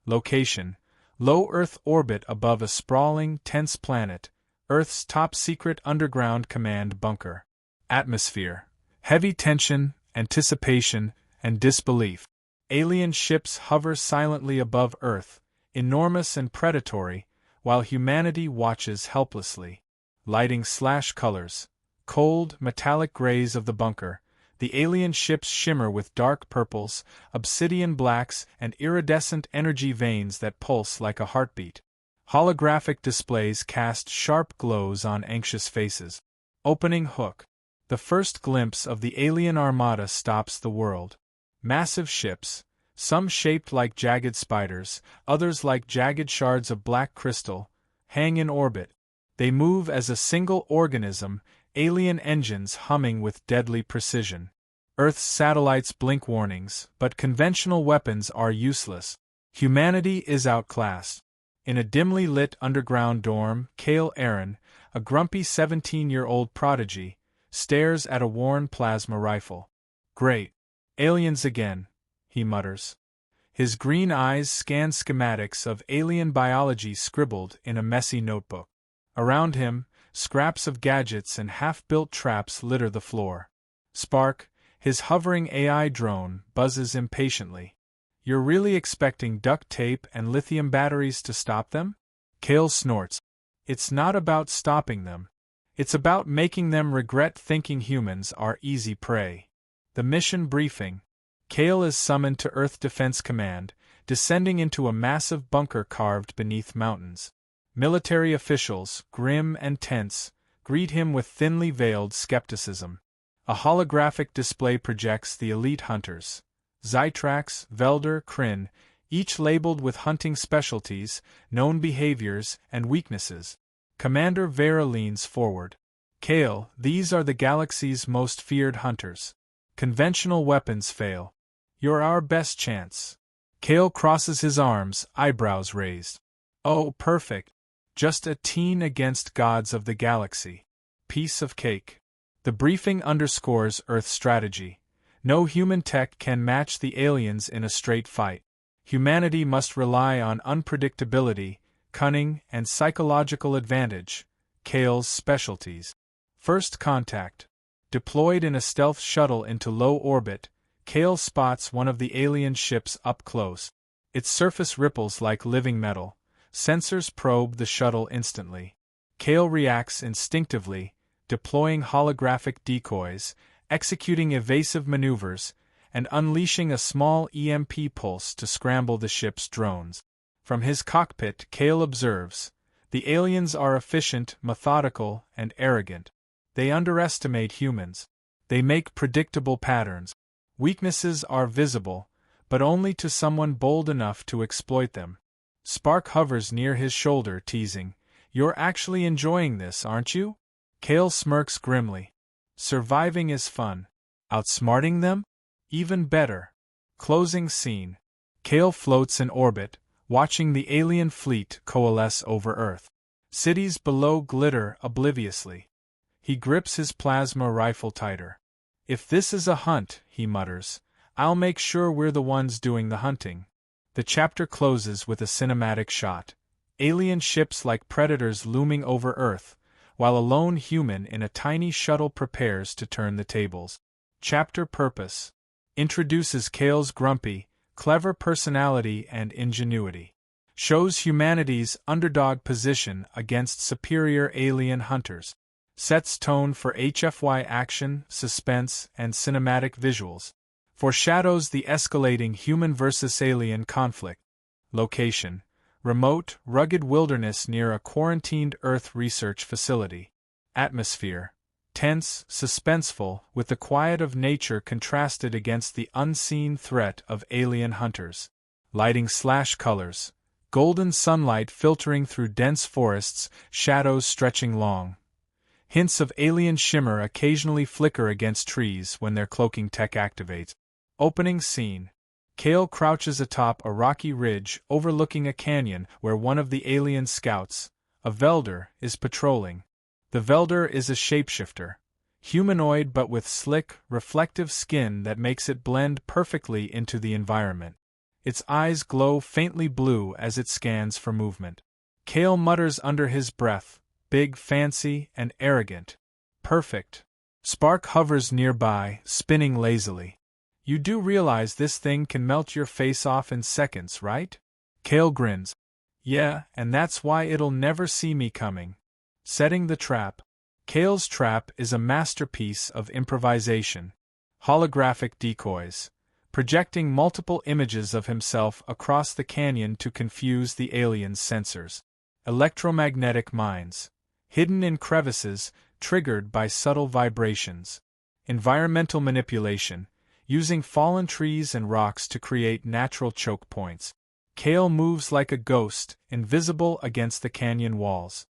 Location: low Earth orbit above a sprawling, tense planet, Earth's top-secret underground command bunker. Atmosphere: heavy tension, anticipation, and disbelief. Alien ships hover silently above Earth, enormous and predatory, while humanity watches helplessly. Lighting/colors: cold, metallic grays of the bunker. The alien ships shimmer with dark purples, obsidian blacks, and iridescent energy veins that pulse like a heartbeat. Holographic displays cast sharp glows on anxious faces. Opening hook: the first glimpse of the alien armada stops the world. Massive ships, some shaped like jagged spiders, others like jagged shards of black crystal, hang in orbit. They move as a single organism, alien engines humming with deadly precision. Earth's satellites blink warnings, but conventional weapons are useless. Humanity is outclassed. In a dimly lit underground dorm, Kale Aaron, a grumpy 17-year-old prodigy, stares at a worn plasma rifle. "Great. Aliens again," he mutters. His green eyes scan schematics of alien biology scribbled in a messy notebook. Around him, scraps of gadgets and half-built traps litter the floor. Spark, his hovering AI drone, buzzes impatiently. "You're really expecting duct tape and lithium batteries to stop them?" Kale snorts. "It's not about stopping them. It's about making them regret thinking humans are easy prey." The mission briefing. Kale is summoned to Earth Defense Command, descending into a massive bunker carved beneath mountains. Military officials, grim and tense, greet him with thinly veiled skepticism. A holographic display projects the elite hunters: Zytrax, Velder, Kryn, each labeled with hunting specialties, known behaviors, and weaknesses. Commander Vera leans forward. "Kale, these are the galaxy's most feared hunters. Conventional weapons fail. You're our best chance." Kale crosses his arms, eyebrows raised. "Oh, perfect. Just a teen against gods of the galaxy. Piece of cake." The briefing underscores Earth's strategy. No human tech can match the aliens in a straight fight. Humanity must rely on unpredictability, cunning, and psychological advantage, Kale's specialties. First contact. Deployed in a stealth shuttle into low orbit, Kale spots one of the alien ships up close. Its surface ripples like living metal. Sensors probe the shuttle instantly. Kale reacts instinctively, deploying holographic decoys, executing evasive maneuvers, and unleashing a small EMP pulse to scramble the ship's drones. From his cockpit, Kale observes, the aliens are efficient, methodical, and arrogant. They underestimate humans. They make predictable patterns. Weaknesses are visible, but only to someone bold enough to exploit them. Spark hovers near his shoulder, teasing, "You're actually enjoying this, aren't you?" Kale smirks grimly. "Surviving is fun. Outsmarting them? Even better." Closing scene. Kale floats in orbit, watching the alien fleet coalesce over Earth. Cities below glitter obliviously. He grips his plasma rifle tighter. "If this is a hunt," he mutters, "I'll make sure we're the ones doing the hunting." The chapter closes with a cinematic shot. Alien ships like predators looming over Earth, while a lone human in a tiny shuttle prepares to turn the tables. Chapter purpose. Introduces Kale's grumpy, clever personality and ingenuity. Shows humanity's underdog position against superior alien hunters. Sets tone for HFY action, suspense, and cinematic visuals. Foreshadows the escalating human versus alien conflict. Location: remote, rugged wilderness near a quarantined Earth research facility. Atmosphere: tense, suspenseful, with the quiet of nature contrasted against the unseen threat of alien hunters. Lighting/colors: golden sunlight filtering through dense forests, shadows stretching long. Hints of alien shimmer occasionally flicker against trees when their cloaking tech activates. Opening scene. Kale crouches atop a rocky ridge overlooking a canyon where one of the alien scouts, a Velder, is patrolling. The Velder is a shapeshifter. Humanoid but with slick, reflective skin that makes it blend perfectly into the environment. Its eyes glow faintly blue as it scans for movement. Kale mutters under his breath, big, fancy, and arrogant. Perfect. Spark hovers nearby, spinning lazily. You do realize this thing can melt your face off in seconds, right? Kale grins. Yeah, and that's why it'll never see me coming. Setting the trap. Kale's trap is a masterpiece of improvisation. Holographic decoys, projecting multiple images of himself across the canyon to confuse the alien's sensors. Electromagnetic mines, hidden in crevices, triggered by subtle vibrations. Environmental manipulation, using fallen trees and rocks to create natural choke points. Kale moves like a ghost, invisible against the canyon walls.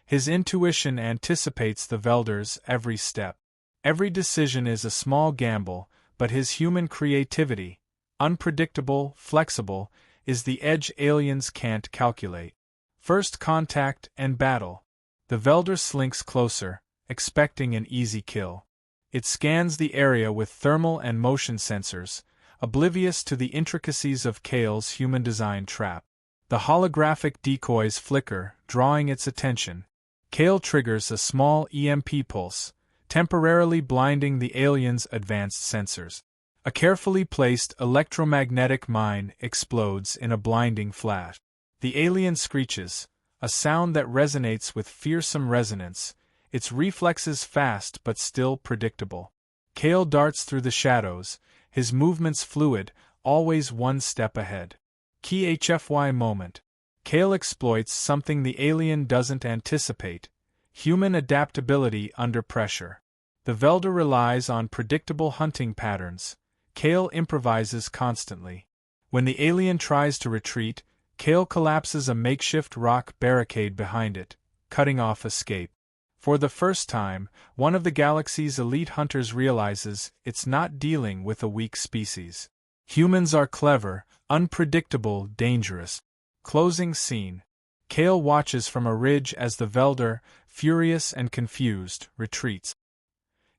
His intuition anticipates the Velder's every step. Every decision is a small gamble, but his human creativity, unpredictable, flexible, is the edge aliens can't calculate. First contact and battle. The Velder slinks closer, expecting an easy kill. It scans the area with thermal and motion sensors, oblivious to the intricacies of Kale's human-designed trap. The holographic decoys flicker, drawing its attention. Kale triggers a small EMP pulse, temporarily blinding the alien's advanced sensors. A carefully placed electromagnetic mine explodes in a blinding flash. The alien screeches, a sound that resonates with fearsome resonance, its reflexes fast but still predictable. Kale darts through the shadows, his movements fluid, always one step ahead. Key HFY moment. Kale exploits something the alien doesn't anticipate: human adaptability under pressure. The Velder relies on predictable hunting patterns. Kale improvises constantly. When the alien tries to retreat, Kale collapses a makeshift rock barricade behind it, cutting off escape. For the first time, one of the galaxy's elite hunters realizes it's not dealing with a weak species. Humans are clever, unpredictable, dangerous. Closing scene. Kale watches from a ridge as the Velder, furious and confused, retreats.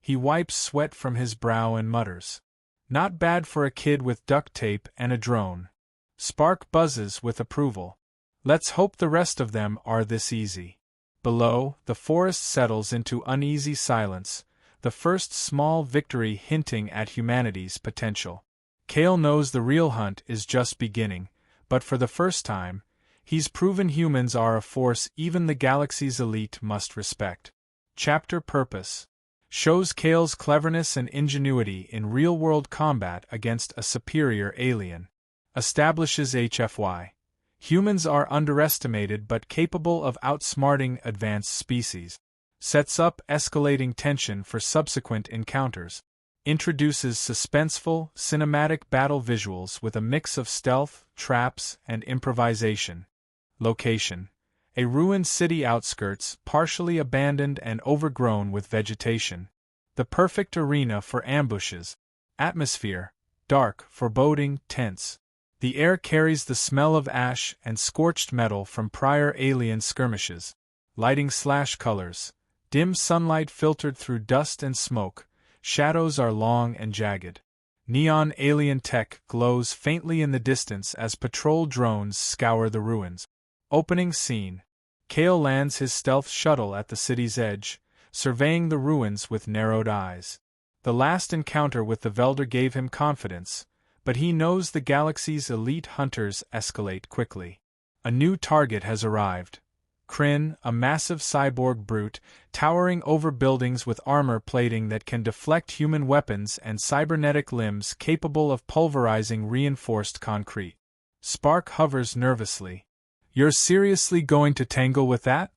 He wipes sweat from his brow and mutters. Not bad for a kid with duct tape and a drone. Spark buzzes with approval. Let's hope the rest of them are this easy. Below, the forest settles into uneasy silence, the first small victory hinting at humanity's potential. Kale knows the real hunt is just beginning, but for the first time, he's proven humans are a force even the galaxy's elite must respect. Chapter Purpose shows Kale's cleverness and ingenuity in real-world combat against a superior alien. Establishes HFY. Humans are underestimated but capable of outsmarting advanced species. Sets up escalating tension for subsequent encounters. Introduces suspenseful, cinematic battle visuals with a mix of stealth, traps, and improvisation. Location: a ruined city outskirts, partially abandoned and overgrown with vegetation. The perfect arena for ambushes. Atmosphere: dark, foreboding, tense. The air carries the smell of ash and scorched metal from prior alien skirmishes. Lighting/colors: dim sunlight filtered through dust and smoke. Shadows are long and jagged. Neon alien tech glows faintly in the distance as patrol drones scour the ruins. Opening scene. Kale lands his stealth shuttle at the city's edge, surveying the ruins with narrowed eyes. The last encounter with the Velder gave him confidence, but he knows the galaxy's elite hunters escalate quickly. A new target has arrived. Kryn, a massive cyborg brute, towering over buildings with armor plating that can deflect human weapons and cybernetic limbs capable of pulverizing reinforced concrete. Spark hovers nervously. You're seriously going to tangle with that?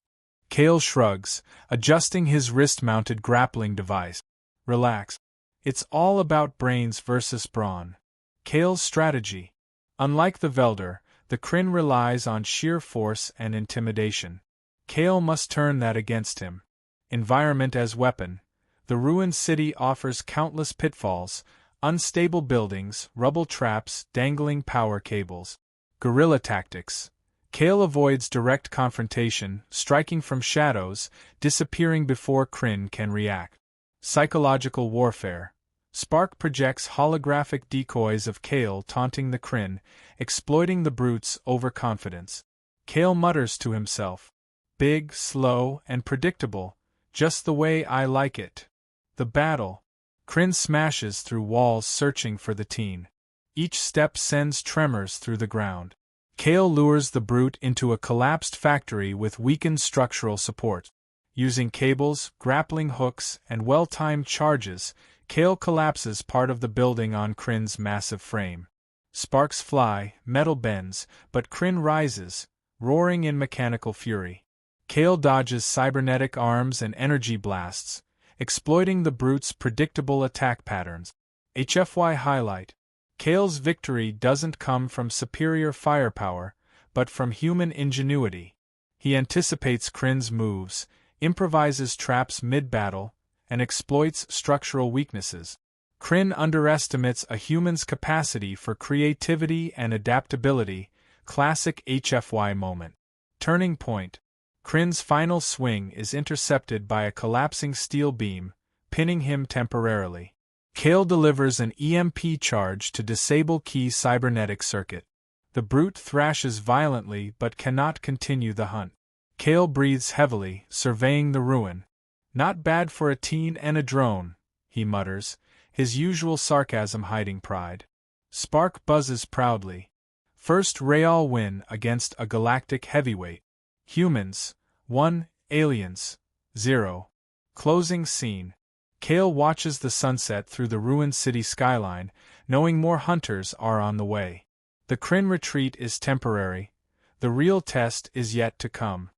Kale shrugs, adjusting his wrist-mounted grappling device. Relax. It's all about brains versus brawn. Kale's strategy. Unlike the Velder, the Kryn relies on sheer force and intimidation. Kale must turn that against him. Environment as weapon. The ruined city offers countless pitfalls, unstable buildings, rubble traps, dangling power cables. Guerrilla tactics. Kale avoids direct confrontation, striking from shadows, disappearing before Kryn can react. Psychological warfare. Spark projects holographic decoys of Kale taunting the Kryn, exploiting the brute's overconfidence. Kale mutters to himself, "Big, slow, and predictable, just the way I like it." The battle. Kryn smashes through walls searching for the teen. Each step sends tremors through the ground. Kale lures the brute into a collapsed factory with weakened structural support. Using cables, grappling hooks, and well-timed charges, Kale collapses part of the building on Kryn's massive frame. Sparks fly, metal bends, but Kryn rises, roaring in mechanical fury. Kale dodges cybernetic arms and energy blasts, exploiting the brute's predictable attack patterns. HFY highlight: Kale's victory doesn't come from superior firepower, but from human ingenuity. He anticipates Kryn's moves, improvises traps mid-battle, and exploits structural weaknesses. Kryn underestimates a human's capacity for creativity and adaptability. Classic HFY moment. Turning point. Kryn's final swing is intercepted by a collapsing steel beam, pinning him temporarily. Kale delivers an EMP charge to disable key cybernetic circuit. The brute thrashes violently but cannot continue the hunt. Kale breathes heavily, surveying the ruin. "Not bad for a teen and a drone," he mutters, his usual sarcasm hiding pride. Spark buzzes proudly. First Real win against a galactic heavyweight. Humans, 1, aliens, 0. Closing scene. Kale watches the sunset through the ruined city skyline, knowing more hunters are on the way. The Kryn retreat is temporary. The real test is yet to come.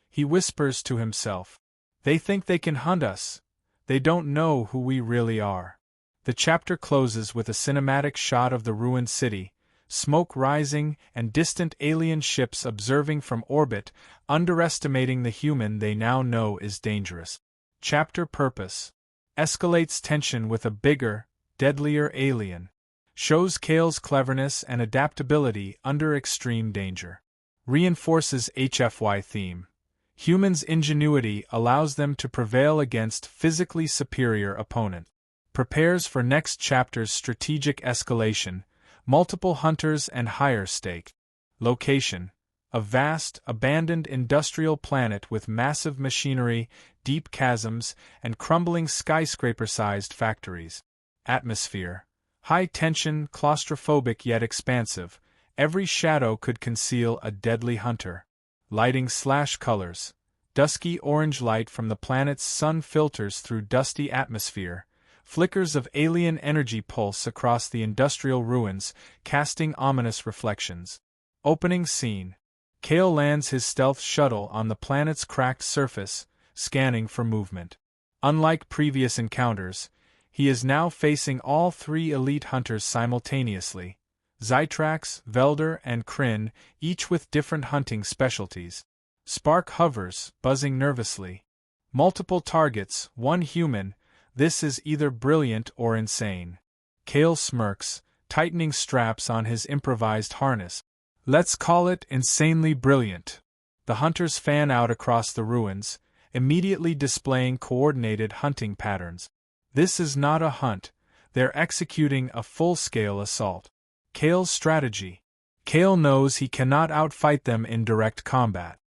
He whispers to himself, "They think they can hunt us. They don't know who we really are." The chapter closes with a cinematic shot of the ruined city, smoke rising and distant alien ships observing from orbit, underestimating the human they now know is dangerous. Chapter purpose: escalates tension with a bigger, deadlier alien. Shows Kale's cleverness and adaptability under extreme danger. Reinforces HFY theme. Humans' ingenuity allows them to prevail against physically superior opponent. Prepares for next chapter's strategic escalation, multiple hunters and higher stake. Location: a vast, abandoned industrial planet with massive machinery, deep chasms, and crumbling skyscraper-sized factories. Atmosphere: high-tension, claustrophobic yet expansive. Every shadow could conceal a deadly hunter. Lighting/colors: dusky orange light from the planet's sun filters through dusty atmosphere. Flickers of alien energy pulse across the industrial ruins, casting ominous reflections. Opening scene: Kale lands his stealth shuttle on the planet's cracked surface, scanning for movement. Unlike previous encounters, he is now facing all three elite hunters simultaneously: Zytrax, Velder, and Kryn, each with different hunting specialties. Spark hovers, buzzing nervously. Multiple targets, one human. This is either brilliant or insane. Kale smirks, tightening straps on his improvised harness. Let's call it insanely brilliant. The hunters fan out across the ruins, immediately displaying coordinated hunting patterns. This is not a hunt, they're executing a full-scale assault. Kale's strategy: Kale knows he cannot outfight them in direct combat.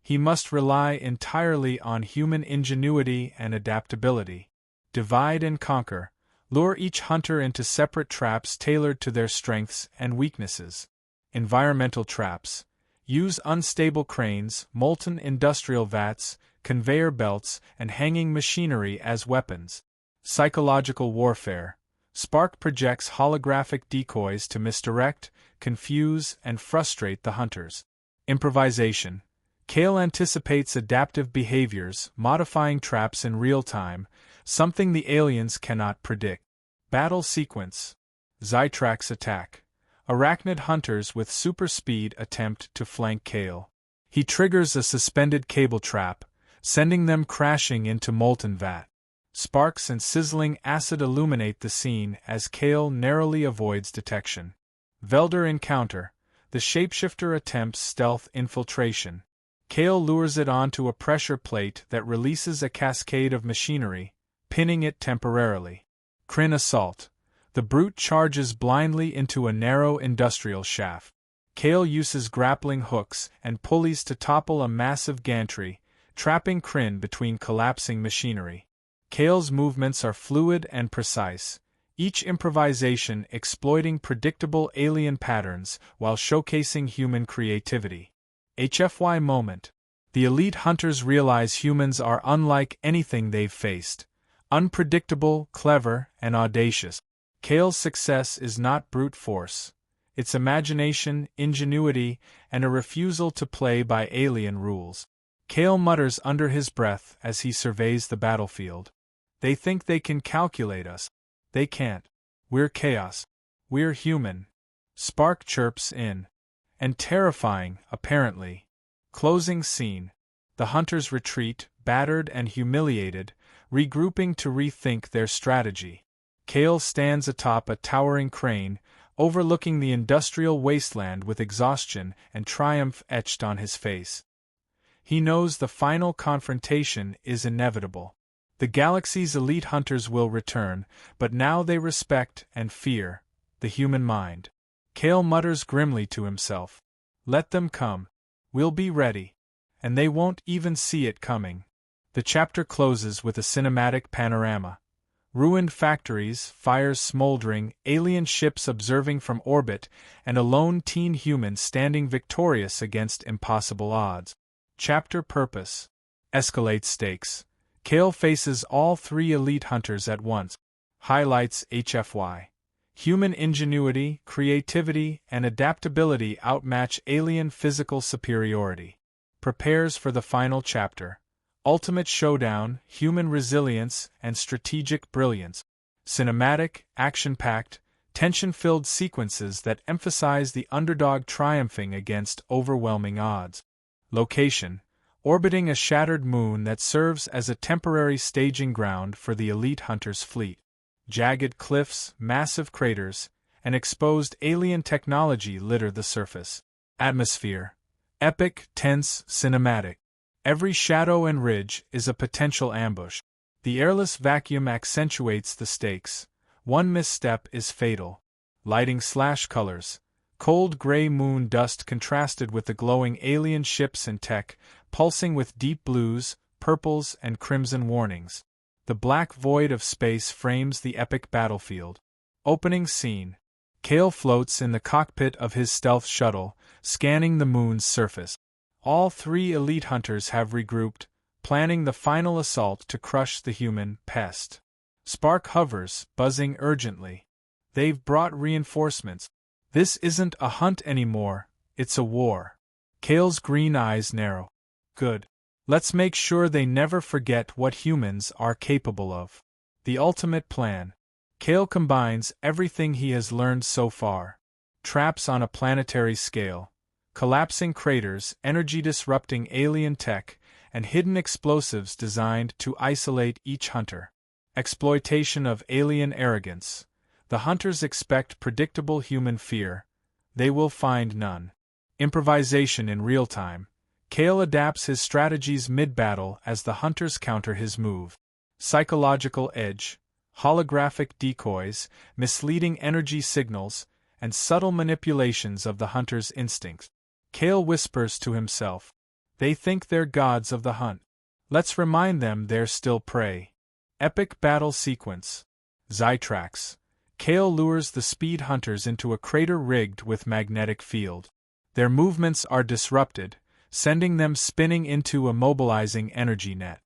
He must rely entirely on human ingenuity and adaptability. Divide and conquer: lure each hunter into separate traps tailored to their strengths and weaknesses. Environmental traps: use unstable cranes, molten industrial vats, conveyor belts, and hanging machinery as weapons. Psychological warfare: Spark projects holographic decoys to misdirect, confuse, and frustrate the hunters. Improvisation: Kale anticipates adaptive behaviors, modifying traps in real time, something the aliens cannot predict. Battle sequence: Zytrax attack. Arachnid hunters with super speed attempt to flank Kale. He triggers a suspended cable trap, sending them crashing into molten vat. Sparks and sizzling acid illuminate the scene as Kale narrowly avoids detection. Velder encounter: the shapeshifter attempts stealth infiltration. Kale lures it onto a pressure plate that releases a cascade of machinery, pinning it temporarily. Kryn assault. The brute charges blindly into a narrow industrial shaft. Kale uses grappling hooks and pulleys to topple a massive gantry, trapping Kryn between collapsing machinery. Kale's movements are fluid and precise, each improvisation exploiting predictable alien patterns while showcasing human creativity. HFY moment. The elite hunters realize humans are unlike anything they've faced. Unpredictable, clever, and audacious. Kale's success is not brute force. It's imagination, ingenuity, and a refusal to play by alien rules. Kale mutters under his breath as he surveys the battlefield. They think they can calculate us. They can't. We're chaos. We're human. Spark chirps in. And terrifying, apparently. Closing scene. The hunters retreat, battered and humiliated, regrouping to rethink their strategy. Kale stands atop a towering crane, overlooking the industrial wasteland with exhaustion and triumph etched on his face. He knows the final confrontation is inevitable. The galaxy's elite hunters will return, but now they respect and fear the human mind. Kale mutters grimly to himself. Let them come. We'll be ready. And they won't even see it coming. The chapter closes with a cinematic panorama. Ruined factories, fires smoldering, alien ships observing from orbit, and a lone teen human standing victorious against impossible odds. Chapter purpose. Escalate stakes. Kale faces all three elite hunters at once. Highlights HFY. Human ingenuity, creativity, and adaptability outmatch alien physical superiority. Prepares for the final chapter. Ultimate showdown, human resilience, and strategic brilliance. Cinematic, action-packed, tension-filled sequences that emphasize the underdog triumphing against overwhelming odds. Location. Orbiting a shattered moon that serves as a temporary staging ground for the elite hunter's fleet. Jagged cliffs, massive craters, and exposed alien technology litter the surface. Atmosphere. Epic, tense, cinematic. Every shadow and ridge is a potential ambush. The airless vacuum accentuates the stakes. One misstep is fatal. Lighting slash colors. Cold gray moon dust contrasted with the glowing alien ships and tech, pulsing with deep blues, purples, and crimson warnings. The black void of space frames the epic battlefield. Opening scene. Kale floats in the cockpit of his stealth shuttle, scanning the moon's surface. All three elite hunters have regrouped, planning the final assault to crush the human pest. Spark hovers, buzzing urgently. They've brought reinforcements. This isn't a hunt anymore, it's a war. Kale's green eyes narrow. Good. Let's make sure they never forget what humans are capable of. The ultimate plan. Kale combines everything he has learned so far. Traps on a planetary scale, collapsing craters, energy-disrupting alien tech, and hidden explosives designed to isolate each hunter. Exploitation of alien arrogance. The hunters expect predictable human fear. They will find none. Improvisation in real time. Kale adapts his strategies mid-battle as the hunters counter his move. Psychological edge. Holographic decoys, misleading energy signals, and subtle manipulations of the hunter's instincts. Kale whispers to himself. They think they're gods of the hunt. Let's remind them they're still prey. Epic battle sequence. Zytrax. Kale lures the speed hunters into a crater rigged with magnetic field. Their movements are disrupted, sending them spinning into a mobilizing energy net.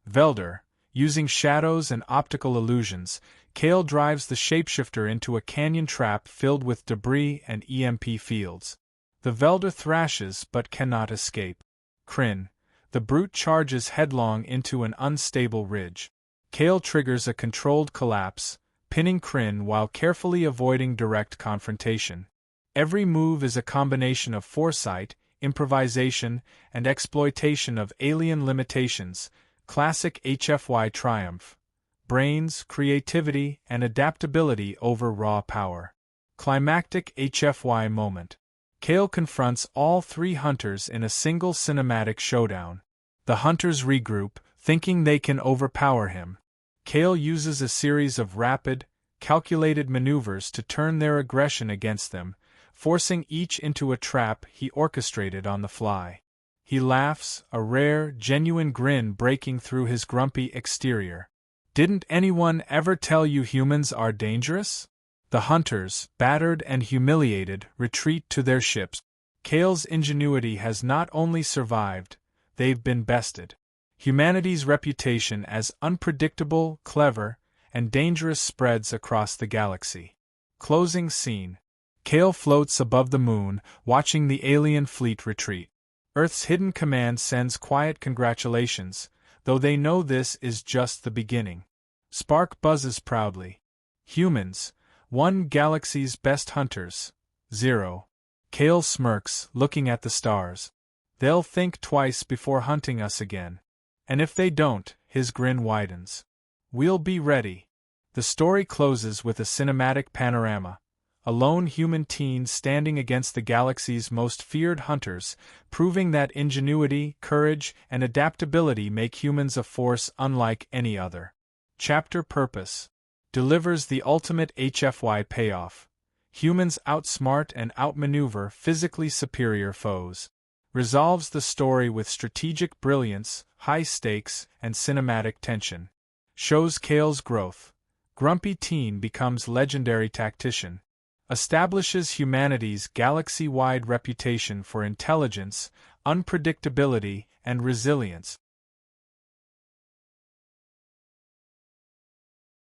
Velder. Using shadows and optical illusions, Kale drives the shapeshifter into a canyon trap filled with debris and EMP fields. The Velder thrashes but cannot escape. Kryn. The brute charges headlong into an unstable ridge. Kale triggers a controlled collapse, pinning Kryn while carefully avoiding direct confrontation. Every move is a combination of foresight, improvisation, and exploitation of alien limitations. Classic HFY triumph. Brains, creativity, and adaptability over raw power. Climactic HFY moment. Kale confronts all three hunters in a single cinematic showdown. The hunters regroup, thinking they can overpower him. Kale uses a series of rapid, calculated maneuvers to turn their aggression against them, forcing each into a trap he orchestrated on the fly. He laughs, a rare, genuine grin breaking through his grumpy exterior. Didn't anyone ever tell you humans are dangerous? The hunters, battered and humiliated, retreat to their ships. Kale's ingenuity has not only survived, they've been bested. Humanity's reputation as unpredictable, clever, and dangerous spreads across the galaxy. Closing scene. Kale floats above the moon, watching the alien fleet retreat. Earth's hidden command sends quiet congratulations, though they know this is just the beginning. Spark buzzes proudly. Humans, one galaxy's best hunters. 0. Kale smirks, looking at the stars. They'll think twice before hunting us again. And if they don't, his grin widens. We'll be ready. The story closes with a cinematic panorama. A lone human teen standing against the galaxy's most feared hunters, proving that ingenuity, courage, and adaptability make humans a force unlike any other. Chapter Purpose delivers the ultimate HFY payoff. Humans outsmart and outmaneuver physically superior foes. Resolves the story with strategic brilliance, high stakes, and cinematic tension. Shows Kale's growth. Grumpy teen becomes legendary tactician. Establishes humanity's galaxy-wide reputation for intelligence, unpredictability, and resilience.